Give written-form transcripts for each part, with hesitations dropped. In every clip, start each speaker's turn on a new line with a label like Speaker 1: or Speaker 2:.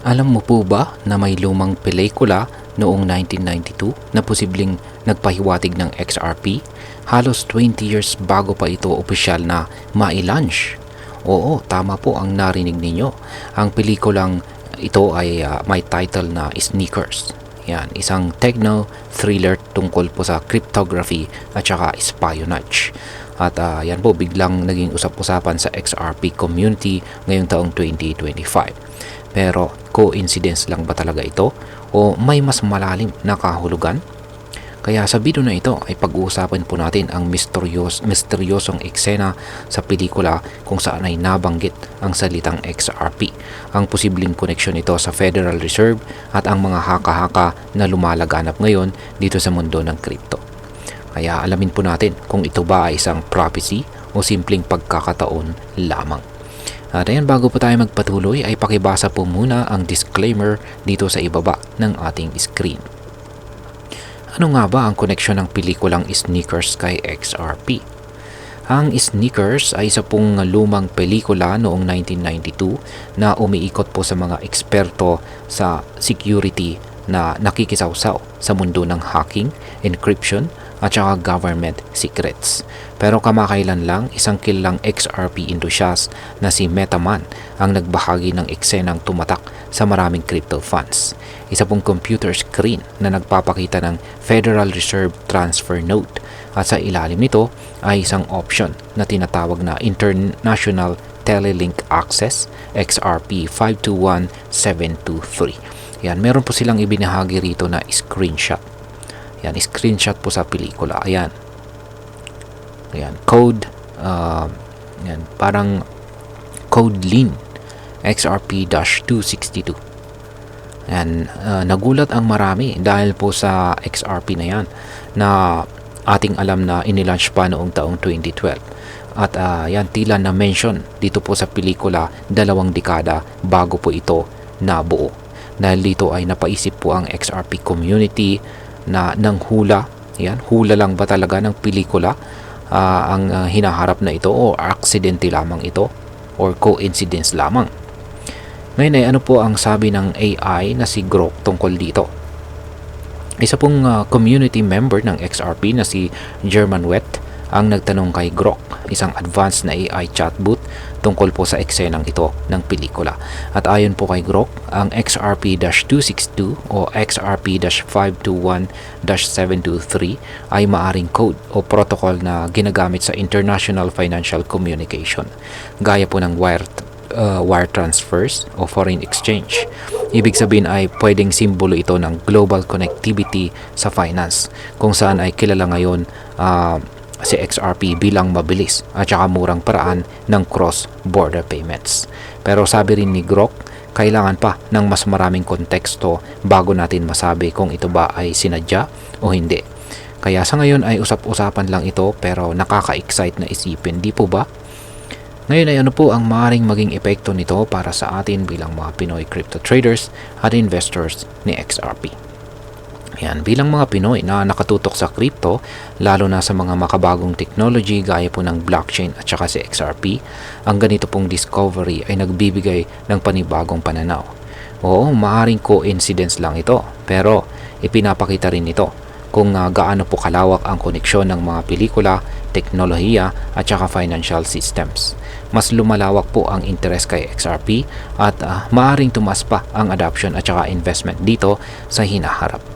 Speaker 1: Alam mo po ba na may lumang pelikula noong 1992 na posibleng nagpahiwatig ng XRP? Halos 20 years bago pa ito opisyal na mai-launch. Oo, tama po ang narinig ninyo. Ang pelikulang ito ay may title na Sneakers. Yan, isang techno-thriller tungkol po sa cryptography at saka espionage. At yan po, biglang naging usap-usapan sa XRP community ngayong taong 2025. Pero coincidence lang ba talaga ito o may mas malalim na kahulugan? Kaya sa video na ito ay pag-uusapan po natin ang misteryosong eksena sa pelikula kung saan ay nabanggit ang salitang XRP, ang posibleng koneksyon nito sa Federal Reserve at ang mga haka-haka na lumalaganap ngayon dito sa mundo ng crypto. Kaya alamin po natin kung ito ba ay isang prophecy o simpleng pagkakataon lamang. At ayan, bago po tayo magpatuloy ay pakibasa po muna ang disclaimer dito sa ibaba ng ating screen. Ano nga ba ang koneksyon ng pelikulang Sneakers kay XRP? Ang Sneakers ay isa pong lumang pelikula noong 1992 na umiikot po sa mga eksperto sa security na nakikisawsaw sa mundo ng hacking, encryption, at saka government secrets. Pero kamakailan lang, isang kilalang XRP enthusiast na si Metaman ang nagbahagi ng eksenang tumatak sa maraming crypto funds. Isa pong computer screen na nagpapakita ng Federal Reserve Transfer Note at sa ilalim nito ay isang option na tinatawag na International Telelink Access XRP 521723. Yan, meron po silang ibinahagi rito na screenshot. Yan, screenshot po sa pelikula. Ayan. Ayan, code. Yan, parang code lean XRP-262. Yan, nagulat ang marami dahil po sa XRP na yan na ating alam na inilaunch pa noong taong 2012. At yan, tila na-mention dito po sa pelikula 2 dekada bago po ito nabuo. Dahil dito ay napaisip po ang XRP community na ng hula. Yan, hula lang ba talaga ng pelikula ang hinaharap na ito o aksidente lamang ito or coincidence lamang? Ngayon ay ano po ang sabi ng AI na si Grok tungkol dito? Isa pong community member ng XRP na si German Wet ang nagtanong kay Grok, isang advanced na AI chatbot tungkol po sa eksenang ito ng pelikula. At ayon po kay Grok, ang XRP-262 o XRP-521-723 ay maaring code o protocol na ginagamit sa international financial communication, gaya po ng wire transfers o foreign exchange. Ibig sabihin ay pwedeng simbolo ito ng global connectivity sa finance, kung saan ay kilala ngayon si XRP bilang mabilis at saka murang paraan ng cross-border payments. Pero sabi rin ni Grok, kailangan pa ng mas maraming konteksto bago natin masabi kung ito ba ay sinadya o hindi. Kaya sa ngayon ay usap-usapan lang ito pero nakaka-excite na isipin, di po ba? Ngayon ay ano po ang maaaring maging epekto nito para sa atin bilang mga Pinoy crypto traders at investors ni XRP? Yan, bilang mga Pinoy na nakatutok sa crypto, lalo na sa mga makabagong technology gaya po ng blockchain at saka si XRP, ang ganito pong discovery ay nagbibigay ng panibagong pananaw. Oo, maaaring coincidence lang ito, pero ipinapakita rin ito kung gaano po kalawak ang koneksyon ng mga pelikula, teknolohiya at saka financial systems. Mas lumalawak po ang interest kay XRP at maaaring tumaas pa ang adoption at saka investment dito sa hinaharap.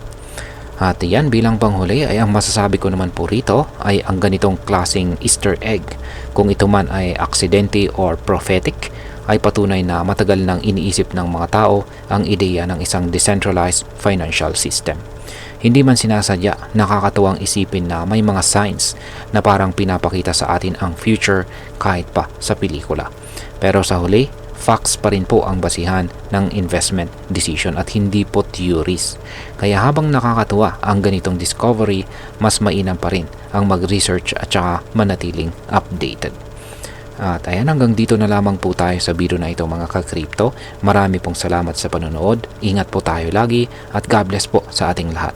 Speaker 1: At yan, bilang panghuli ay ang masasabi ko naman po rito ay ang ganitong klaseng Easter egg, kung ito man ay aksidente or prophetic, ay patunay na matagal nang iniisip ng mga tao ang ideya ng isang decentralized financial system. Hindi man sinasadya, nakakatuwang isipin na may mga signs na parang pinapakita sa atin ang future kahit pa sa pelikula. Pero sa huli, facts pa rin po ang basihan ng investment decision at hindi po theories. Kaya habang nakakatuwa ang ganitong discovery, mas mainam pa rin ang mag-research at saka manatiling updated. At ayan, hanggang dito na lamang po tayo sa video na ito mga ka-crypto. Marami pong salamat sa panonood. Ingat po tayo lagi at God bless po sa ating lahat.